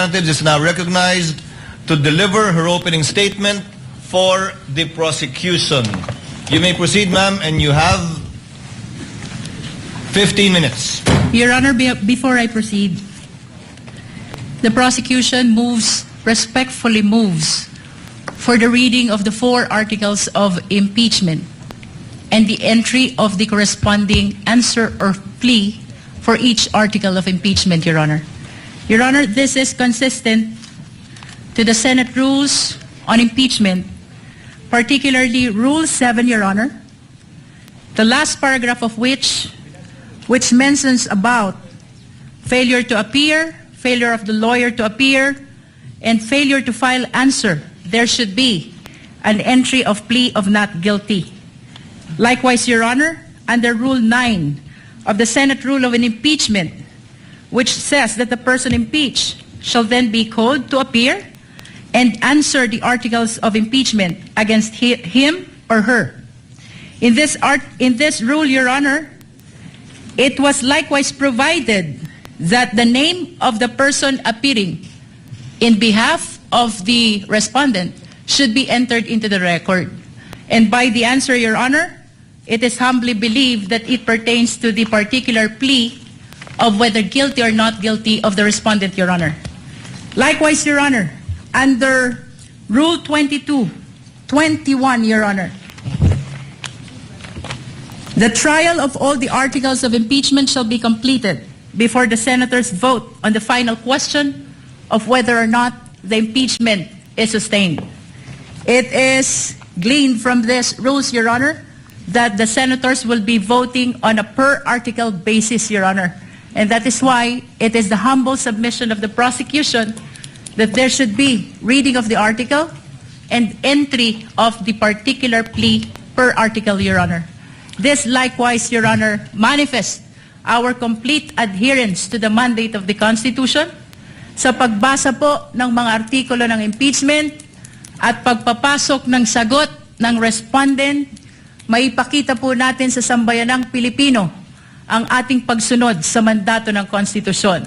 Representatives is now recognized to deliver her opening statement for the prosecution. You may proceed, ma'am, and you have 15 minutes. Your Honor, before I proceed, the prosecution respectfully moves for the reading of the 4 articles of impeachment and the entry of the corresponding answer or plea for each article of impeachment, Your Honor. Your Honor, this is consistent to the Senate rules on impeachment, particularly Rule 7, Your Honor, the last paragraph of which mentions about failure to appear, failure of the lawyer to appear, and failure to file answer. There should be an entry of plea of not guilty. Likewise, Your Honor, under Rule 9 of the Senate Rule of an Impeachment, which says that the person impeached shall then be called to appear and answer the articles of impeachment against him or her. In this rule, Your Honor, it was likewise provided that the name of the person appearing in behalf of the respondent should be entered into the record. And by the answer, Your Honor, it is humbly believed that it pertains to the particular plea of whether guilty or not guilty of the respondent, Your Honor. Likewise, Your Honor, under Rule 21, Your Honor, the trial of all the articles of impeachment shall be completed before the senators vote on the final question of whether or not the impeachment is sustained. It is gleaned from this rules, Your Honor, that the senators will be voting on a per article basis, Your Honor. And that is why it is the humble submission of the prosecution that there should be reading of the article and entry of the particular plea per article, Your Honor. This likewise, Your Honor, manifests our complete adherence to the mandate of the Constitution sa pagbasa po ng mga artikulo ng impeachment at pagpapasok ng sagot ng respondent, maipakita po natin sa sambayanang Pilipino ang ating pagsunod sa mandato ng Konstitusyon.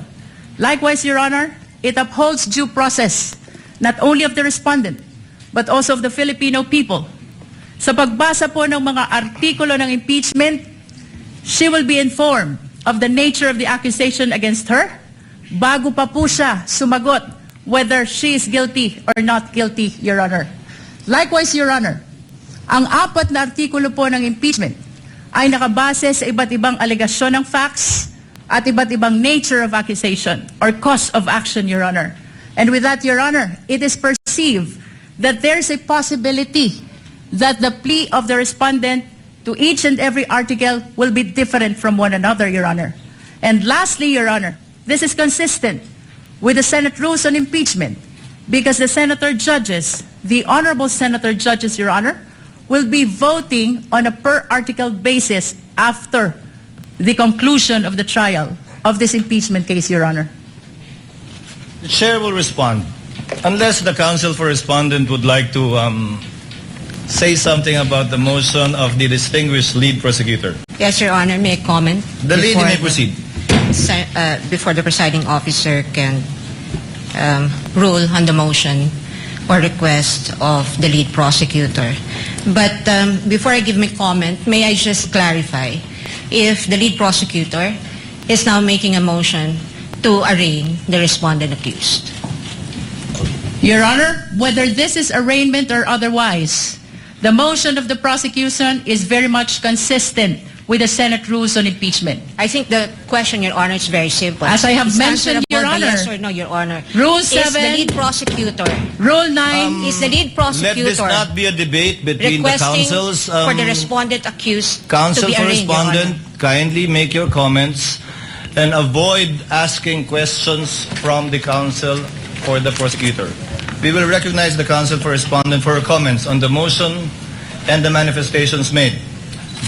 Likewise, Your Honor, it upholds due process not only of the respondent but also of the Filipino people. Sa pagbasa po ng mga artikulo ng impeachment, she will be informed of the nature of the accusation against her bago pa po siya sumagot whether she is guilty or not guilty, Your Honor. Likewise, Your Honor, ang 4 na artikulo po ng impeachment ay nakabase sa iba't ibang alegasyon ng facts at iba't ibang nature of accusation or cause of action, Your Honor. And with that, Your Honor, it is perceived that there is a possibility that the plea of the respondent to each and every article will be different from one another, Your Honor. And lastly, Your Honor, this is consistent with the Senate rules on impeachment because the senator judges, the honorable senator judges, Your Honor, will be voting on a per article basis after the conclusion of the trial of this impeachment case, Your Honor. The chair will respond. Unless the counsel for respondent would like to say something about the motion of the distinguished lead prosecutor. Yes, Your Honor, may I comment? The lady may proceed. Before the presiding officer can rule on the motion or request of the lead prosecutor. But before I give my comment, may I just clarify if the lead prosecutor is now making a motion to arraign the respondent accused. Your Honor, whether this is arraignment or otherwise, the motion of the prosecution is very much consistent with the Senate rules on impeachment. I think the question, Your Honor, is very simple. As I have mentioned, Your Honor, yes or no, Your Honor. Rule Is 7, the lead prosecutor. Rule 9, Is the lead prosecutor. Let this not be a debate between the counsels. For the respondent accused Counsel to be for arraigned, respondent, kindly make your comments and avoid asking questions from the counsel for the prosecutor. We will recognize the counsel for respondent for her comments on the motion and the manifestations made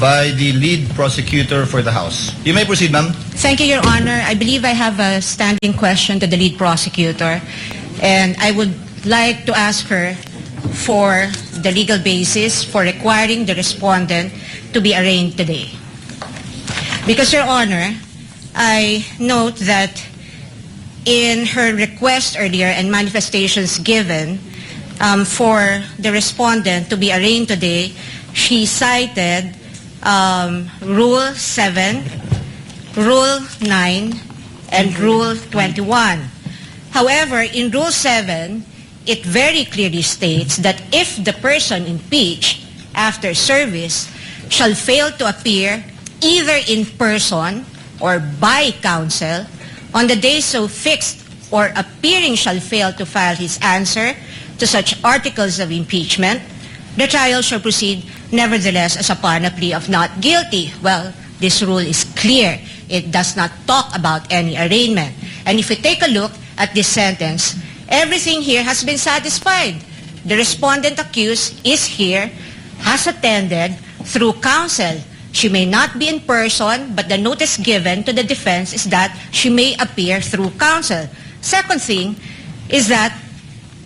by the lead prosecutor for the House. You may proceed, ma'am. Thank you, Your Honor. I believe I have a standing question to the lead prosecutor, and I would like to ask her for the legal basis for requiring the respondent to be arraigned today. Because, Your Honor, I note that in her request earlier and manifestations given for the respondent to be arraigned today, she cited Rule 7, Rule 9, and Rule 21. However, in Rule 7, it very clearly states that if the person impeached after service shall fail to appear either in person or by counsel on the day so fixed, or appearing shall fail to file his answer to such articles of impeachment, the trial shall proceed nevertheless as upon a plea of not guilty. Well, this rule is clear. It does not talk about any arraignment. And if we take a look at this sentence, everything here has been satisfied. The respondent accused is here, has attended through counsel. She may not be in person, but the notice given to the defense is that she may appear through counsel. Second thing is that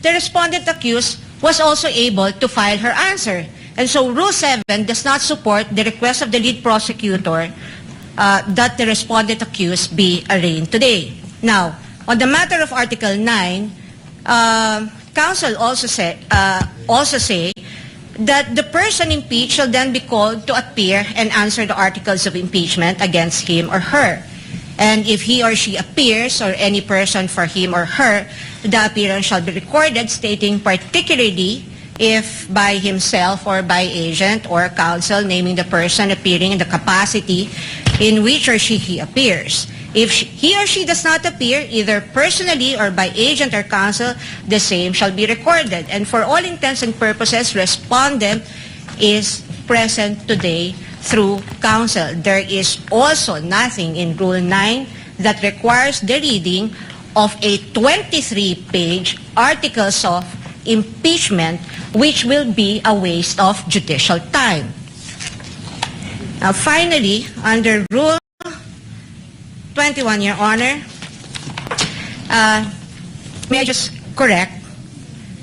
the respondent accused was also able to file her answer. And so Rule 7 does not support the request of the lead prosecutor that the respondent accused be arraigned today. Now, on the matter of Article 9, counsel also say that the person impeached shall then be called to appear and answer the articles of impeachment against him or her. And if he or she appears, or any person for him or her, the appearance shall be recorded, stating particularly if by himself or by agent or counsel, naming the person appearing in the capacity in which or he appears. If he or she does not appear, either personally or by agent or counsel, the same shall be recorded. And for all intents and purposes, respondent is present today through counsel. There is also nothing in Rule 9 that requires the reading of a 23-page articles of impeachment, which will be a waste of judicial time. Now, finally, under Rule 21, Your Honor, may I just correct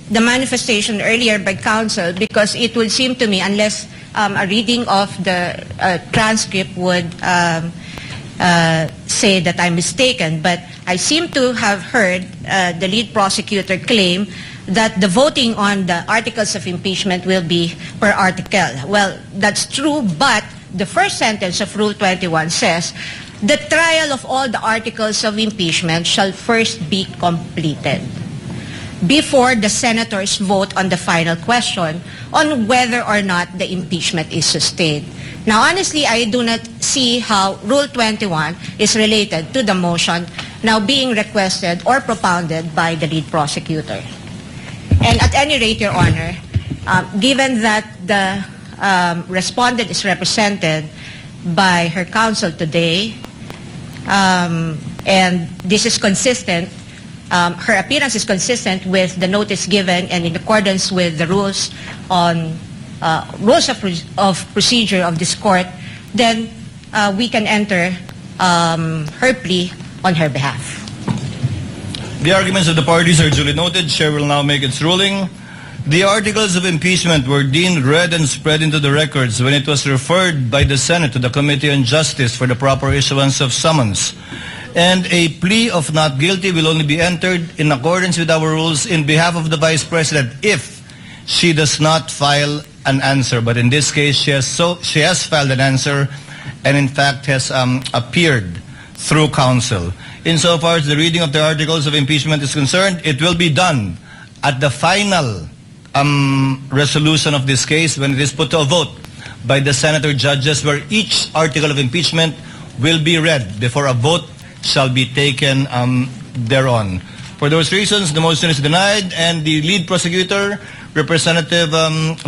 the manifestation earlier by counsel, because it would seem to me, unless a reading of the transcript would say that I'm mistaken, but I seem to have heard the lead prosecutor claim that the voting on the articles of impeachment will be per article. Well, that's true, but the first sentence of Rule 21 says, the trial of all the articles of impeachment shall first be completed before the senators vote on the final question on whether or not the impeachment is sustained. Now, honestly, I do not see how Rule 21 is related to the motion now being requested or propounded by the lead prosecutor. And at any rate, Your Honor, given that the respondent is represented by her counsel today, and this is consistent, her appearance is consistent with the notice given and in accordance with the rules on rules of procedure of this court, then we can enter her plea on her behalf. The arguments of the parties are duly noted. Chair will now make its ruling. The articles of impeachment were deemed read and spread into the records when it was referred by the Senate to the Committee on Justice for the proper issuance of summons. And a plea of not guilty will only be entered in accordance with our rules in behalf of the Vice President if she does not file an answer. But in this case, she has filed an answer and in fact has appeared through counsel. Insofar as the reading of the articles of impeachment is concerned, it will be done at the final resolution of this case when it is put to a vote by the senator judges, where each article of impeachment will be read before a vote shall be taken thereon. For those reasons, the motion is denied, and the lead prosecutor, Representative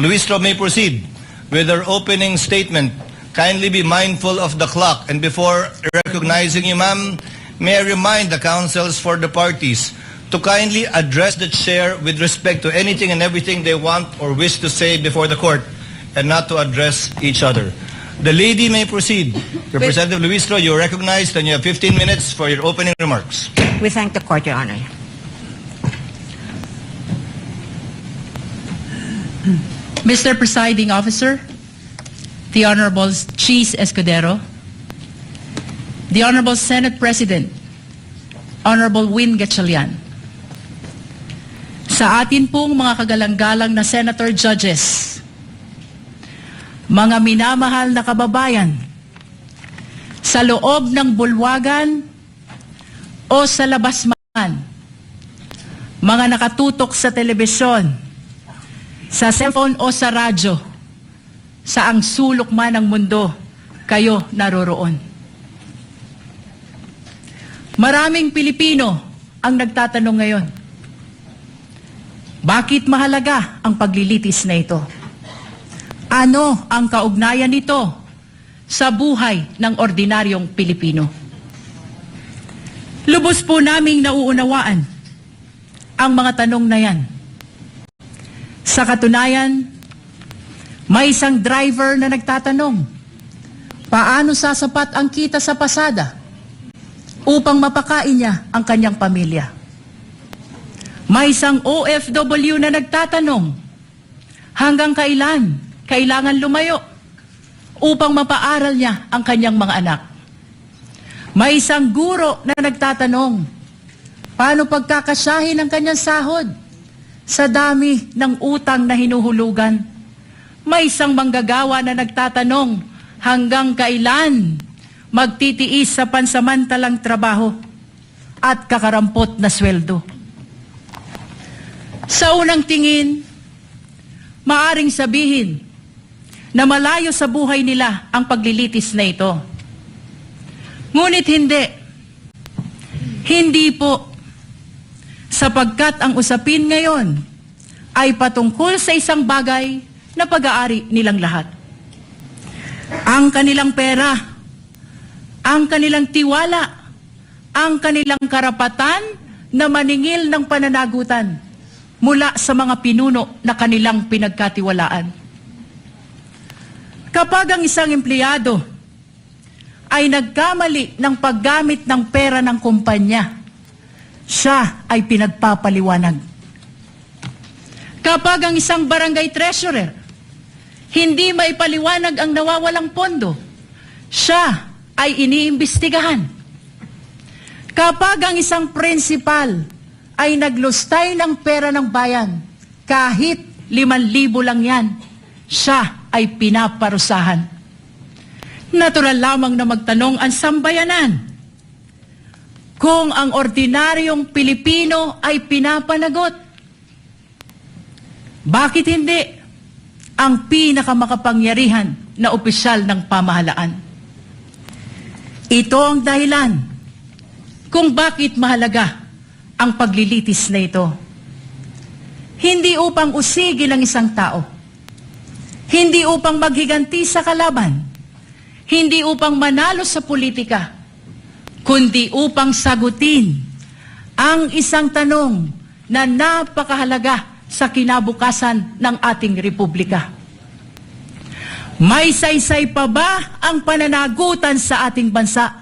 Luistro, may proceed with her opening statement. Kindly be mindful of the clock, and before recognizing you, ma'am, may I remind the counsels for the parties to kindly address the chair with respect to anything and everything they want or wish to say before the court, and not to address each other. The lady may proceed. Representative Luistro, you are recognized, and you have 15 minutes for your opening remarks. We thank the court, Your Honor. Mr. Presiding Officer, the Honorable Cheese Escudero, the Honorable Senate President, Honorable Win Gatchalian. Sa atin pong mga kagalang-galang na Senator Judges, mga minamahal na kababayan, sa loob ng bulwagan o sa labas man, mga nakatutok sa telebisyon, sa cellphone o sa radyo, saang sulok man ng mundo, kayo naroroon. Maraming Pilipino ang nagtatanong ngayon, bakit mahalaga ang paglilitis na ito? Ano ang kaugnayan nito sa buhay ng ordinaryong Pilipino? Lubos po naming nauunawaan ang mga tanong na yan. Sa katunayan, may isang driver na nagtatanong, paano sasapat ang kita sa pasada upang mapakain niya ang kanyang pamilya? May isang OFW na nagtatanong, hanggang kailan kailangan lumayo upang mapaaral niya ang kanyang mga anak? May isang guro na nagtatanong, paano pagkakasyahin ang kanyang sahod sa dami ng utang na hinuhulugan? May isang manggagawa na nagtatanong, hanggang kailan magtitiis sa pansamantalang trabaho at kakarampot na sweldo? Sa unang tingin, maaring sabihin na malayo sa buhay nila ang paglilitis na ito. Ngunit hindi. Hindi po. Sapagkat ang usapin ngayon ay patungkol sa isang bagay na pag-aari nilang lahat. Ang kanilang pera, ang kanilang tiwala, ang kanilang karapatan na maningil ng pananagutan mula sa mga pinuno na kanilang pinagkatiwalaan. Kapag ang isang empleyado ay nagkamali ng paggamit ng pera ng kumpanya, siya ay pinagpapaliwanag. Kapag ang isang barangay treasurer hindi maipaliwanag ang nawawalang pondo, siya ay iniimbestigahan. Kapag ang isang principal ay naglustay ng pera ng bayan, kahit 5,000 lang yan, siya ay pinaparusahan. Natural lamang na magtanong ang sambayanan, kung ang ordinaryong Pilipino ay pinapanagot, bakit hindi ang pinakamakapangyarihan na opisyal ng pamahalaan? Ito ang dahilan kung bakit mahalaga ang paglilitis na ito. Hindi upang usigin ang isang tao, hindi upang maghiganti sa kalaban, hindi upang manalo sa politika, kundi upang sagutin ang isang tanong na napakahalaga sa kinabukasan ng ating republika. May saysay pa ba ang pananagutan sa ating bansa?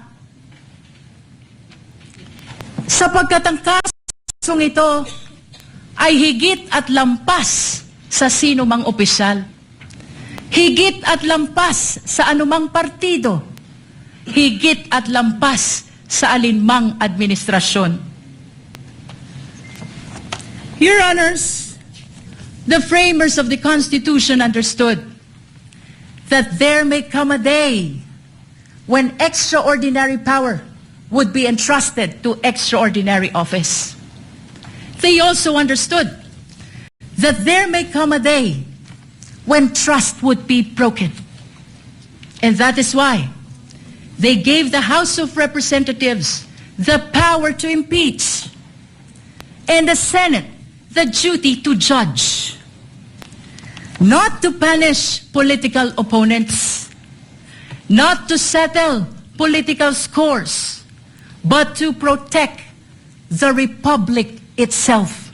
Sapagkat ang kasong ito ay higit at lampas sa sino mang opisyal, higit at lampas sa anumang partido, higit at lampas sa alinmang administrasyon. Your Honors, the framers of the Constitution understood that there may come a day when extraordinary power would be entrusted to extraordinary office. They also understood that there may come a day when trust would be broken. And that is why they gave the House of Representatives the power to impeach and the Senate the duty to judge, not to punish political opponents, not to settle political scores, but to protect the republic itself.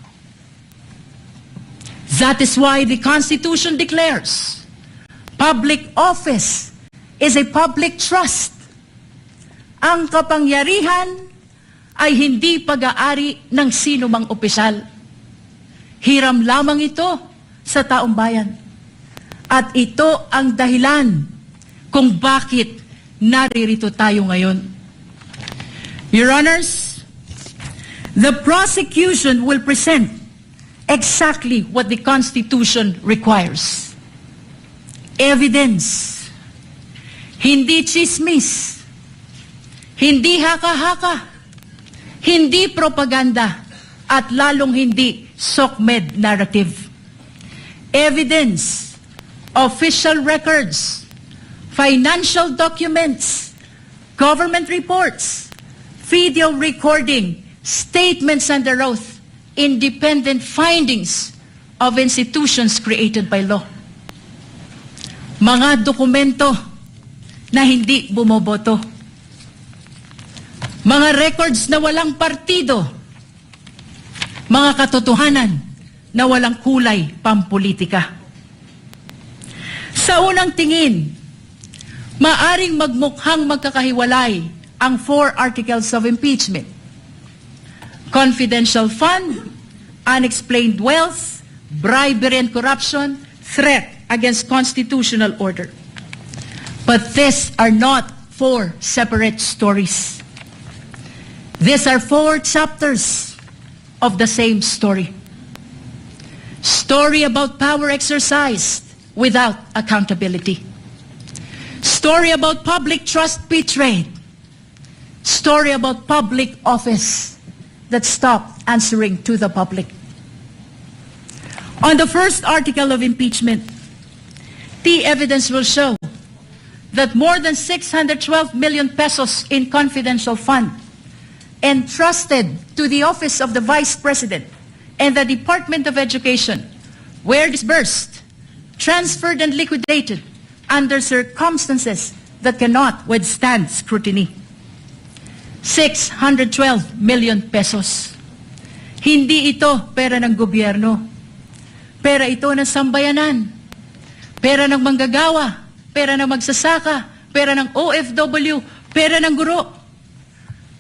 That is why the Constitution declares public office is a public trust. Ang kapangyarihan ay hindi pag-aari ng sino mang opisyal. Hiram lamang ito sa taong bayan. At ito ang dahilan kung bakit naririto tayo ngayon. Your Honors, The prosecution will present exactly what the Constitution requires. Evidence. Hindi chismis. Hindi haka-haka. Hindi propaganda. At lalong hindi SOCMED narrative. Evidence. Official records. Financial documents. Government reports. Video recording. Statements under oath. Independent findings of institutions created by law. Mga dokumento na hindi bumoboto. Mga records na walang partido. Mga katotohanan na walang kulay pampolitika. Sa unang tingin, maaring magmukhang magkakahiwalay ang 4 articles of impeachment. Confidential fund, unexplained wealth, bribery and corruption, threat against constitutional order. But these are not 4 separate stories. These are 4 chapters of the same story. Story about power exercised without accountability. Story about public trust betrayed. Story about public office that stopped answering to the public. On the first article of impeachment, the evidence will show that more than 612 million pesos in confidential fund entrusted to the office of the Vice President and the Department of Education were disbursed, transferred and liquidated under circumstances that cannot withstand scrutiny. 612 million pesos. Hindi ito pera ng gobyerno. Pera ito ng sambayanan. Pera ng manggagawa. Pera ng magsasaka. Pera ng OFW. Pera ng guro.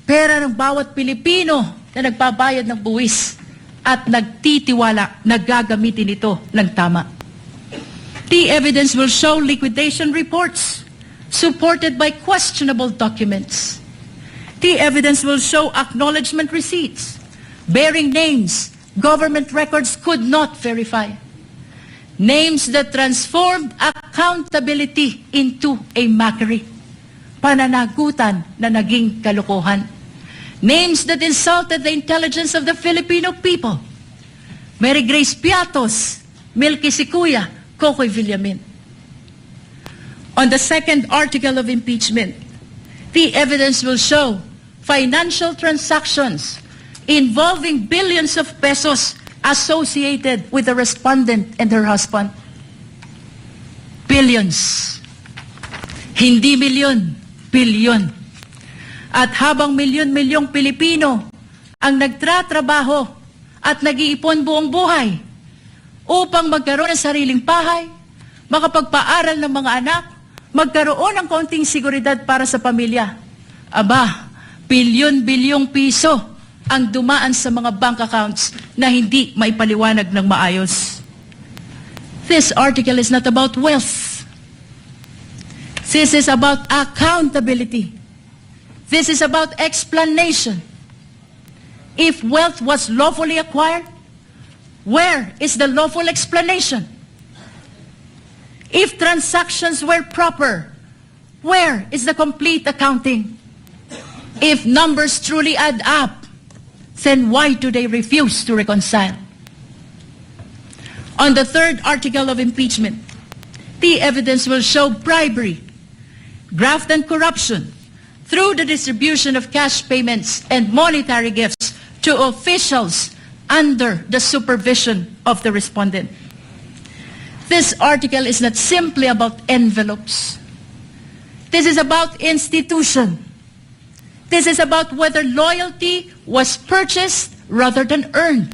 Pera ng bawat Pilipino na nagbabayad ng buwis at nagtitiwala na gagamitin ito ng tama. The evidence will show liquidation reports supported by questionable documents. The evidence will show acknowledgement receipts bearing names government records could not verify. Names that transformed accountability into a mockery. Pananagutan na naging kalokohan. Names that insulted the intelligence of the Filipino people. Mary Grace Piatos, Milky Sikuya, Kokoy Villamin. On the second article of impeachment, the evidence will show financial transactions involving billions of pesos associated with the respondent and her husband. Billions. Hindi milyon, bilyon. At habang milyon-milyong Pilipino ang nagtratrabaho at nag-iipon buong buhay upang magkaroon ng sariling bahay, makapagpaaral ng mga anak, magkaroon ng kaunting seguridad para sa pamilya. Aba, bilyon-bilyong piso ang dumaan sa mga bank accounts na hindi maipaliwanag ng maayos. This article is not about wealth. This is about accountability. This is about explanation. If wealth was lawfully acquired, where is the lawful explanation? If transactions were proper, where is the complete accounting? If numbers truly add up, then why do they refuse to reconcile? On the third article of impeachment, the evidence will show bribery, graft and corruption through the distribution of cash payments and monetary gifts to officials under the supervision of the respondent. This article is not simply about envelopes. This is about institution. This is about whether loyalty was purchased rather than earned.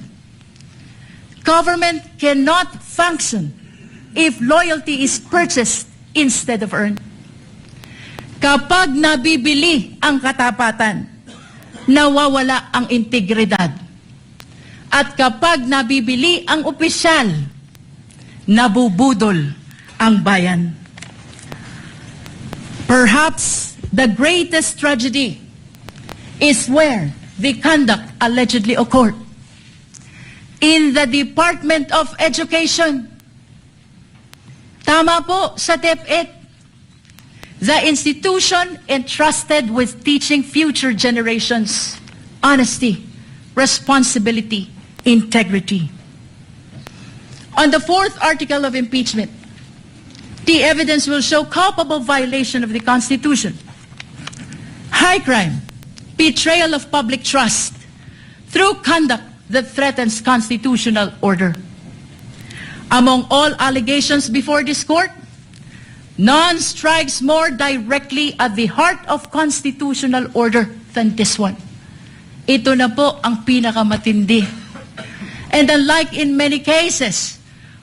Government cannot function if loyalty is purchased instead of earned. Kapag nabibili ang katapatan, nawawala ang integridad. At kapag nabibili ang opisyal, nabubudol ang bayan. Perhaps the greatest tragedy is where the conduct allegedly occurred in the Department of Education. Tama po sa DepEd, the institution entrusted with teaching future generations honesty, responsibility, integrity. On the fourth article of impeachment, the evidence will show culpable violation of the Constitution, high crime, betrayal of public trust through conduct that threatens constitutional order. Among all allegations before this court, none strikes more directly at the heart of constitutional order than this one. Ito na po ang pinakamatindi. And unlike in many cases,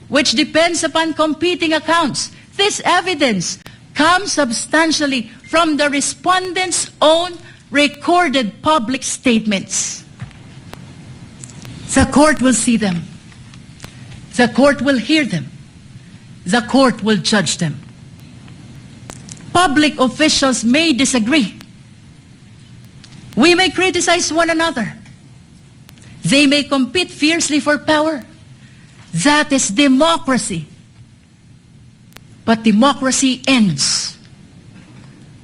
which depends upon competing accounts, this evidence comes substantially from the respondent's own recorded public statements. The court will see them. The court will hear them. The court will judge them. Public officials may disagree. We may criticize one another. They may compete fiercely for power. That is democracy. But democracy ends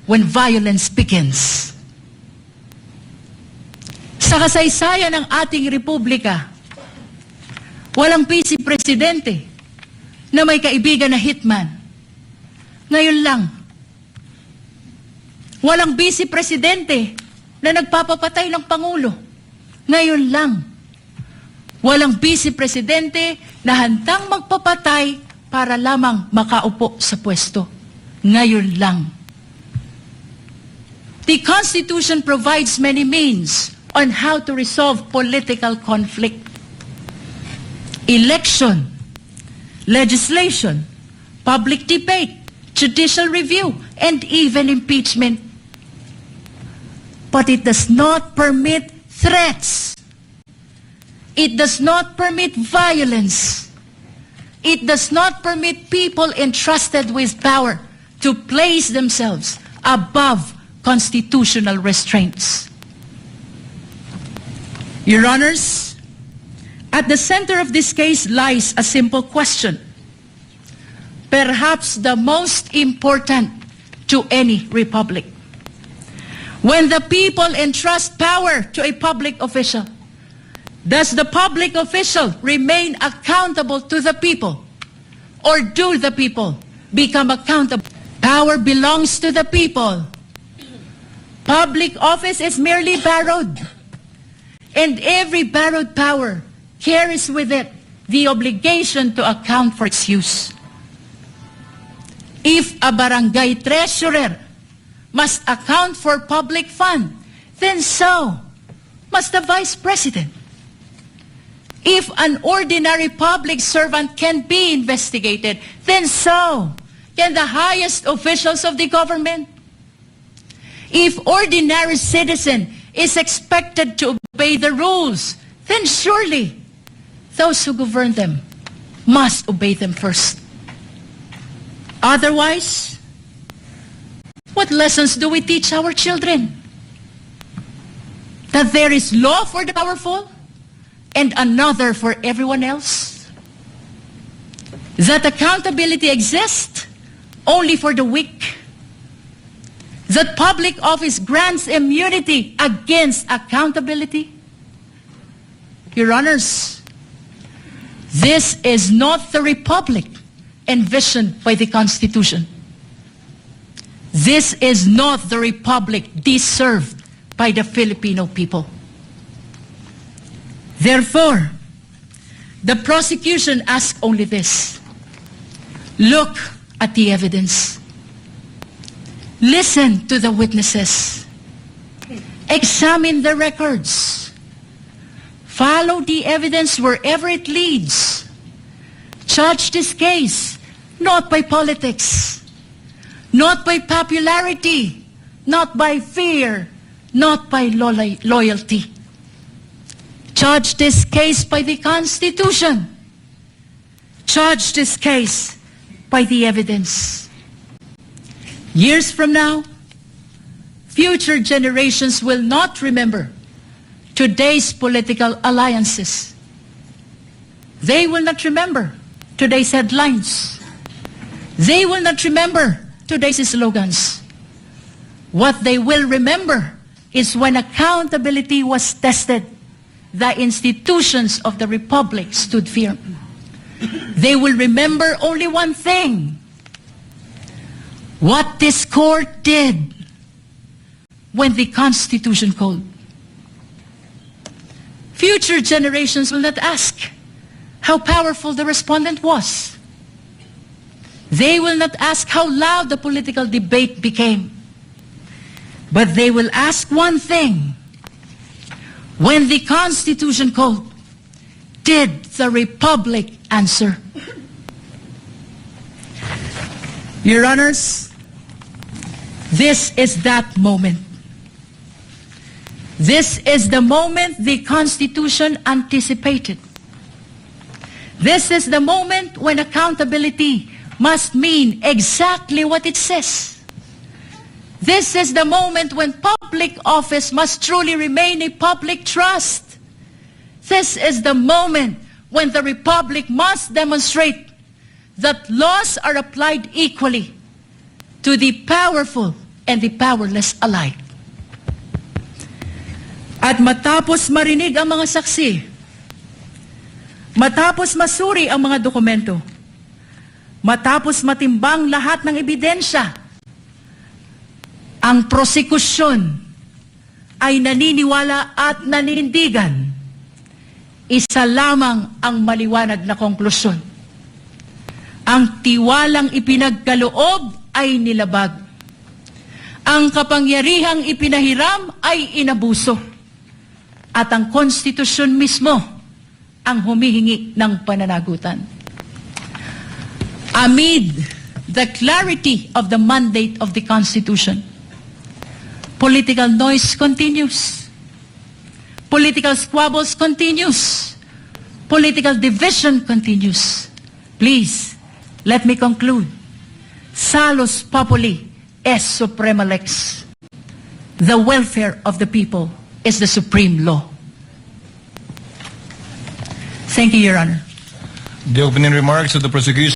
when violence begins. Sa kasaysayan ng ating republika, walang vice presidente na may kaibigan na hitman. Ngayon lang. Walang vice presidente na nagpapapatay ng Pangulo. Ngayon lang. Walang vice presidente na handang magpapatay para lamang makaupo sa pwesto. Ngayon lang. The Constitution provides many means on how to resolve political conflict. Election, legislation, public debate, judicial review, and even impeachment. But it does not permit threats. It does not permit violence. It does not permit people entrusted with power to place themselves above constitutional restraints. Your Honors, at the center of this case lies a simple question, perhaps the most important to any republic. When the people entrust power to a public official, does the public official remain accountable to the people? Or do the people become accountable? Power belongs to the people. Public office is merely borrowed. And every borrowed power carries with it the obligation to account for its use. If a barangay treasurer must account for public fund, then so must the vice president. If an ordinary public servant can be investigated, then so can the highest officials of the government. If ordinary citizen is expected to obey the rules, then surely those who govern them must obey them first. Otherwise, what lessons do we teach our children? That there is law for the powerful and another for everyone else? That accountability exists only for the weak? That public office grants immunity against accountability? Your Honors, this is not the republic envisioned by the Constitution. This is not the republic deserved by the Filipino people. Therefore, the prosecution asks only this: look at the evidence. Listen to the witnesses. Examine the records. Follow the evidence wherever it leads. Judge this case not by politics, not by popularity, not by fear, not by loyalty. Judge this case by the Constitution. Judge this case by the evidence. Years from now, future generations will not remember today's political alliances. They will not remember today's headlines. They will not remember today's slogans. What they will remember is when accountability was tested, the institutions of the Republic stood firm. They will remember only one thing: what this court did when the Constitution called. Future generations will not ask how powerful the respondent was. They will not ask how loud the political debate became. But they will ask one thing: when the Constitution called, did the Republic answer? Your Honors, this is that moment. This is the moment the Constitution anticipated. This is the moment when accountability must mean exactly what it says. This is the moment when public office must truly remain a public trust. This is the moment when the Republic must demonstrate that laws are applied equally to the powerful and the powerless alike. At matapos marinig ang mga saksi, matapos masuri ang mga dokumento, matapos matimbang lahat ng ebidensya, ang prosekusyon ay naniniwala at naninindigan. Isa lamang ang maliwanag na konklusyon: ang tiwalang ipinagkaloob ay nilabag. Ang kapangyarihang ipinahiram ay inabuso. At ang konstitusyon mismo ang humihingi ng pananagutan. Amid the clarity of the mandate of the Constitution, political noise continues. Political squabbles continues. Political division continues. Please, let me conclude. Salus populi est suprema lex. The welfare of the people is the supreme law. Thank you, Your Honor. The opening remarks of the prosecution.